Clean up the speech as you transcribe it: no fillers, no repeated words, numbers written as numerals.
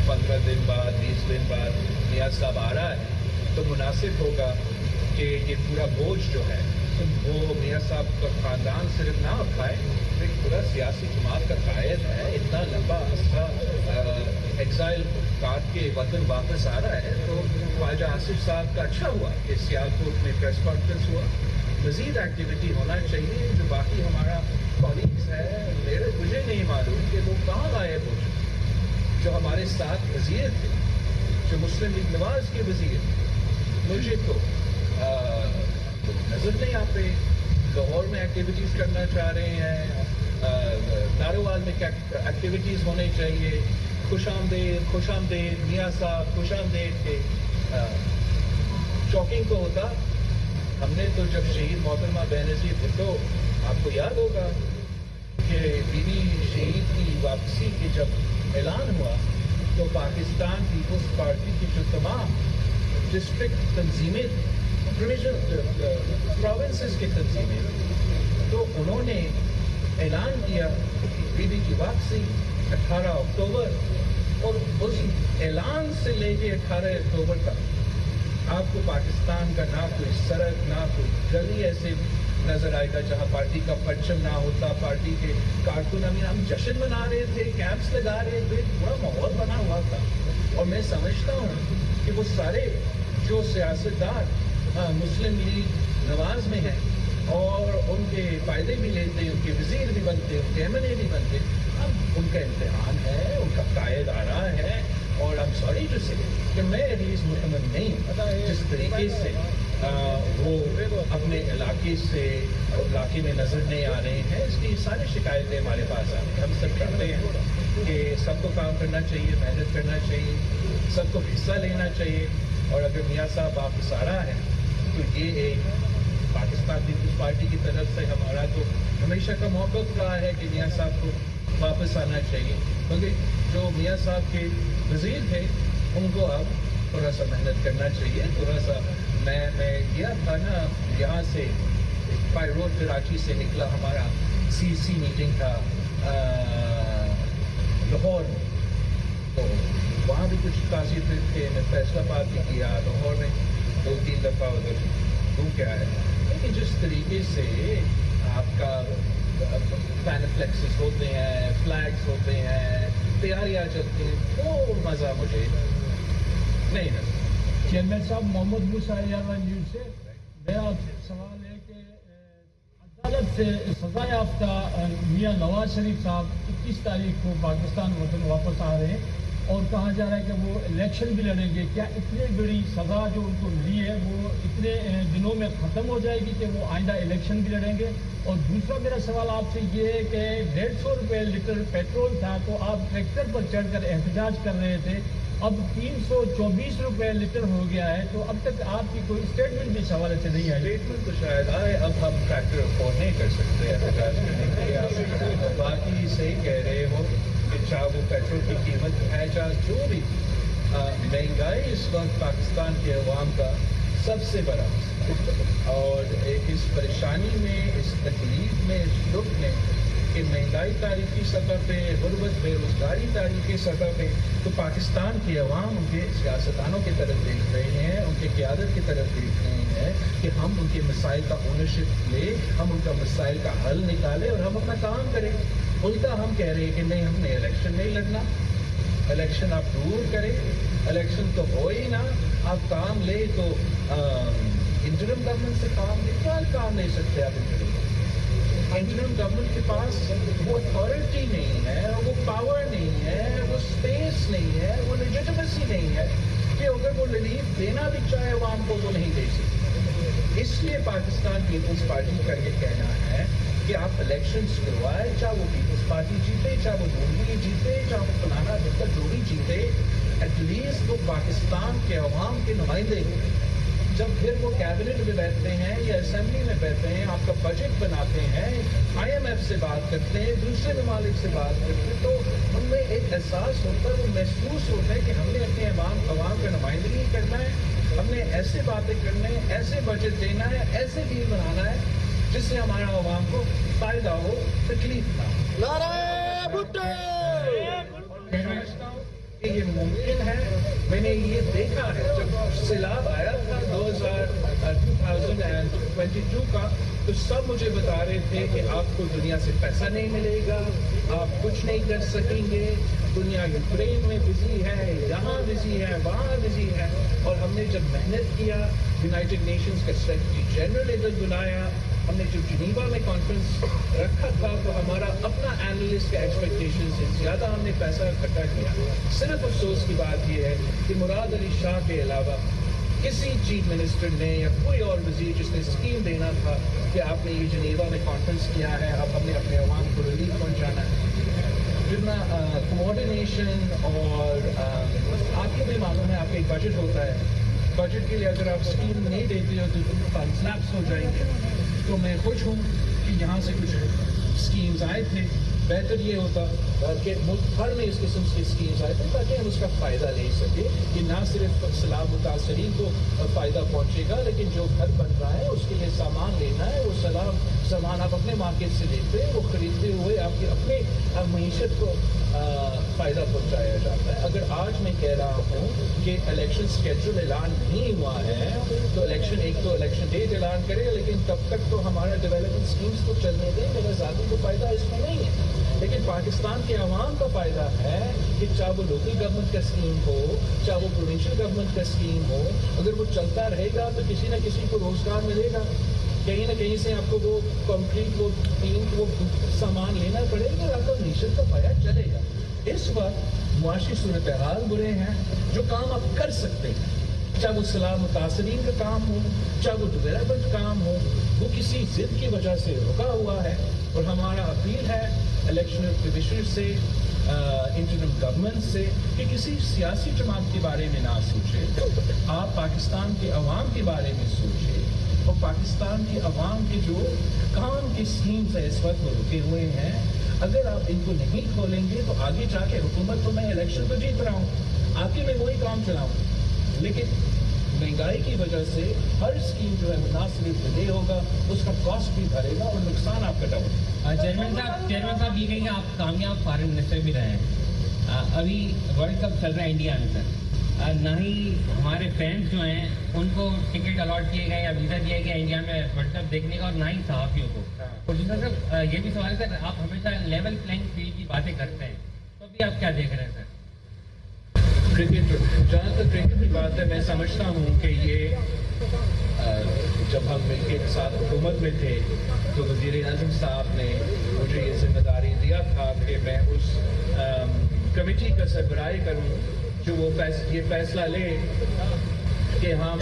15 दिन बाद 20 दिन बाद मियाँ साहब आ रहा है तो मुनासिब होगा कि ये पूरा बोझ जो है वो मियाँ साहब का ख़ानदान सिर्फ ना उठाए, एक पूरा सियासी जमात का कायद है, इतना लंबा अरसा एग्ज़ाइल काट के वतन वापस आ रहा है। तो ख्वाजा आसिफ साहब का अच्छा हुआ कि सियालकोट में प्रेस कॉन्फ्रेंस हुआ। मज़ीद एक्टिविटी होना चाहिए। जो बाकी हमारा कॉलीग्स है, मुझे नहीं मालूम कि वो कहाँ गायब हो चुके। जो हमारे साथ वज़ीर थे, जो मुस्लिम लीग नवाज़ के वज़ीर थे, मुझे तो नज़र नहीं आते। लाहौर में एक्टिविटीज़ करना चाह रहे हैं, नारोवाल में एक्टिविटीज़ होनी चाहिए। खुश आमदेद मियाँ साहब, खुश आमदेद के शॉकिंग तो होता। हमने तो जब शहीद मोहतरमा बेनज़ीर भुट्टो, आपको याद होगा कि बीवी शहीद की वापसी की जब ऐलान हुआ तो पाकिस्तान पीपल्स पार्टी की जो तमाम डिस्ट्रिक्ट तंजीमें, प्रोविंसेस की तंजीमें, तो उन्होंने ऐलान किया बीबी की वापसी 18 अक्टूबर, और उस ऐलान से लेके 18 अक्टूबर तक आपको पाकिस्तान का ना कोई सड़क ना कोई गली ऐसे नजर आएगा जहां पार्टी का परचम ना होता, पार्टी के कारकुन हम जश्न मना रहे थे, कैंप्स लगा रहे थे, पूरा माहौल बना हुआ था। और मैं समझता हूँ कि वो सारे जो सियासतदान मुस्लिम लीग नवाज में हैं और उनके फ़ायदे भी लेते, उनके वज़ीर भी बनते, उनके MLA भी बनते, अब उनका इम्तिहान है, उनका कायद आ रहा है। और I'm sorry to say कि मैं एटलीस्ट मुतमन नहीं जिस तरीके से वो अपने इलाके में नज़र नहीं आ रहे हैं। इसकी सारी शिकायतें हमारे पास आ रही हैं। हम सब चाहते हैं कि सबको काम करना चाहिए, मेहनत करना चाहिए, सबको हिस्सा लेना चाहिए। और अगर मियाँ साहब वापस आ रहा है तो ये एक पाकिस्तान पीपल्स पार्टी की तरफ से हमारा तो हमेशा का मौक़िफ़ रहा है कि मियाँ साहब को वापस आना चाहिए, क्योंकि जो मियाँ साहब के वज़ीर थे उनको अब थोड़ा सा मेहनत करना चाहिए। थोड़ा सा मैं गया था ना यहाँ से बाई रोड कराची से निकला, हमारा CC मीटिंग था लाहौर में, तो वहाँ भी कुछ काशी थे। मैं फैसलाबाद भी किया, लाहौर में 2-3 दफ़ा उधर घूम के आया। लेकिन जिस तरीके से आपका पैनफ्लेक्सेस होते हैं, फ्लैग्स होते हैं, तैयारियाँ चलती हैं, वो मज़ा मुझे नहीं लगता। चेयरमैन साहब, मोहम्मद मूसा न्यूज़ से मेरा सवाल है कि अदालत से सज़ा याफ्ता मियाँ नवाज शरीफ साहब 21 तारीख को पाकिस्तान वतन वापस आ रहे हैं और कहा जा रहा है कि वो इलेक्शन भी लड़ेंगे। क्या इतनी बड़ी सज़ा जो उनको मिली है वो इतने दिनों में ख़त्म हो जाएगी कि वो आइंदा इलेक्शन भी लड़ेंगे? और दूसरा मेरा सवाल आपसे ये है कि 150 रुपये लीटर पेट्रोल था तो आप ट्रैक्टर पर चढ़कर एहतजाज कर रहे थे, अब 324 रुपये लीटर हो गया है, तो अब तक आपकी कोई स्टेटमेंट भी इस हवाले से नहीं आई? स्टेटमेंट तो शायद आए, अब हम ट्रैक्टर अफोर्ड नहीं कर सकते एहतजाज करने के लिए। आप बाकी सही कह रहे हो कि चाहे वो पेट्रोल की कीमत है, चाहे जो भी महंगाई इस वक्त पाकिस्तान के अवाम का सबसे बड़ा, और इस परेशानी में, इस तकलीफ में, इस दुख में कि महंगाई तारीखी सतह पे, गुर्बत बेरोज़गारी तारीखी सतह पे, तो पाकिस्तान के अवाम उनके सियासतदानों की तरफ देख रहे हैं, उनके क़यादत की तरफ देख रहे हैं कि हम उनके मसाइल का ओनरशिप ले, हम उनका मसाइल का हल निकालें और हम अपना काम करें। उल्टा हम कह रहे हैं कि नहीं, हमने इलेक्शन नहीं लड़ना, इलेक्शन आप दूर करें, इलेक्शन तो हो ही ना, आप काम ले तो इंटरिम गवर्नमेंट से काम ले, क्या काम ले सकते आप इंटरिम गवर्नमेंट के पास वो अथॉरिटी नहीं है, वो पावर नहीं है, वो स्पेस नहीं है, वो लेजिटिमेसी नहीं है कि अगर वो रिलीफ देना भी चाहे अवाम को, वो नहीं दे सकते। इसलिए पाकिस्तान पीपल्स पार्टी का ये कहना है कि आप इलेक्शंस करवाए, चाहे वो पीपल्स पार्टी जीते, चाहे वो नून जीते, चाहे वो फलाना दिक्कत जो भी जीते, एटलीस्ट वो पाकिस्तान के अवाम के नुमाइंदे जब फिर वो कैबिनेट में बैठते हैं या असेंबली में बैठते हैं, आपका बजट बनाते हैं, IMF से बात करते हैं, दूसरे ममालिक से बात करते हैं, तो उनमें एक एहसास होता है, वो महसूस होता है कि हमने अपने अवाम का नुमाइंदगी करना है, हमने ऐसे बातें करनी है, ऐसे बजट देना है, ऐसे डील बनाना है जिससे हमारा अवाम को फायदा हो, तकलीफ ना हो। नारे भुट्टो! یہ ممکن ہے. میں نے یہ دیکھا ہے جب سیلاب آیا تھا 2022 کا، تو سب مجھے بتا رہے تھے کہ آپ کو دنیا سے پیسہ نہیں ملے گا، آپ کچھ نہیں کر سکیں گے، دنیا یوکرین میں بزی ہے، یہاں بزی ہے، وہاں بزی ہے. اور ہم نے جب محنت کیا، یونائٹڈ نیشنز کا سیکرٹری جنرل ادھر بلایا، ہم نے جو جنیوا میں کانفرنس رکھا تھا تو ہمارا اپنا اینالسٹ کا ایکسپیکٹیشن سے زیادہ ہم نے پیسہ اکٹھا کیا. صرف افسوس کی بات یہ ہے کہ مراد علی شاہ کے علاوہ کسی چیف منسٹر نے یا کوئی اور وزیر جس نے اسکیم دینا تھا کہ آپ نے یہ جنیوا میں کانفرنس کیا ہے، اب ہم نے اپنے عوام کو ریلیف پہنچانا ہے. جتنا کوآرڈینیشن اور آپ کو بھی معلوم ہے، آپ کا ایک بجٹ ہوتا ہے، بجٹ کے لیے اگر آپ اسکیم نہیں دیتے ہو تو فنڈز لیپس ہو جائیں گے. تو میں خوش ہوں کہ یہاں سے کچھ اسکیمز آئے تھے. بہتر یہ ہوتا کہ ملک بھر میں اس قسم کی اسکیمز آئے تھے تاکہ ہم اس کا فائدہ لے سکیں، کہ نہ صرف سیلاب متاثرین کو فائدہ پہنچے گا، لیکن جو گھر بن رہا ہے اس کے لیے سامان لینا ہے، وہ سامان آپ اپنے مارکیٹ سے لیتے ہیں، وہ خریدتے ہوئے آپ کی اپنے معیشت کو فائدہ پہنچایا جاتا ہے. اگر آج میں کہہ رہا ہوں کہ الیکشن اسکیڈول اعلان نہیں ہوا ہے تو ایک تو الیکشن ڈیٹ اعلان کرے، لیکن تب تک تو ہمارا ڈیولپمنٹ اسکیمز کو چلنے دیں. میرا ذاتی کو فائدہ اس میں نہیں ہے، لیکن پاکستان کے عوام کا فائدہ ہے کہ چاہے وہ لوکل گورنمنٹ کا اسکیم ہو، چاہے وہ پروونشل گورنمنٹ کا اسکیم ہو، اگر وہ چلتا رہے گا تو کسی نہ کسی کو روزگار ملے گا. کہیں نہ کہیں سے آپ کو وہ کنکریٹ، وہ پینٹ، وہ سامان لینا پڑے گا، آپ کا معیشت کا پایا چلے گا. اس وقت معاشی صورتحال برے ہیں، جو کام آپ کر سکتے ہیں، چاہے وہ سیلاب متاثرین کا کام ہو، چاہے وہ ڈیولپمنٹ کام ہو، وہ کسی ضد کی وجہ سے رکا ہوا ہے. اور ہمارا اپیل ہے الیکشن کمیشنر سے، انٹرم گورنمنٹ سے، کہ کسی سیاسی جماعت کے بارے میں نہ سوچے، آپ پاکستان کے عوام کے بارے میں سوچیں. اور پاکستان کے عوام کے جو کام کی اسکیمز ہیں اس وقت وہ رکے ہوئے ہیں، اگر آپ ان کو نہیں کھولیں گے تو آگے جا کے حکومت تو میں الیکشن تو جیت رہا ہوں، آگے میں وہی کام چلاؤں، لیکن مہنگائی کی وجہ سے ہر اسکیم جو ہے نہ صرف ڈیلے ہوگا، اس کا کاسٹ بھی بھرے گا اور نقصان آپ کا ڈبل. چیئرمین صاحب یہ کہیں آپ کامیاب فارن منسٹر بھی رہے ہیں. ابھی ورلڈ کپ چل رہا ہے انڈیا میں سر، نہ ہی ہمارے فینس جو ہیں ان کو ٹکٹ الاٹ کیے گئے یا ویزا دیا گیا انڈیا میں ورلڈ کپ دیکھنے کا، اور نہ ہی صحافیوں کو. اور دوسرا صاحب یہ بھی سوال ہے سر، آپ ہمیشہ لیول پلینگ فیلڈ کی باتیں کرتے ہیں، تو ابھی آپ کیا دیکھ رہے ہیں سر؟ کرکٹ، جہاں تک کرکٹ کی بات ہے، میں سمجھتا ہوں کہ یہ جب ہم مل کے ساتھ حکومت میں تھے تو وزیر اعظم صاحب نے مجھے یہ ذمہ داری دیا تھا کہ میں اس کمیٹی کا سربراہی کروں جو وہ یہ فیصلہ لے کہ ہم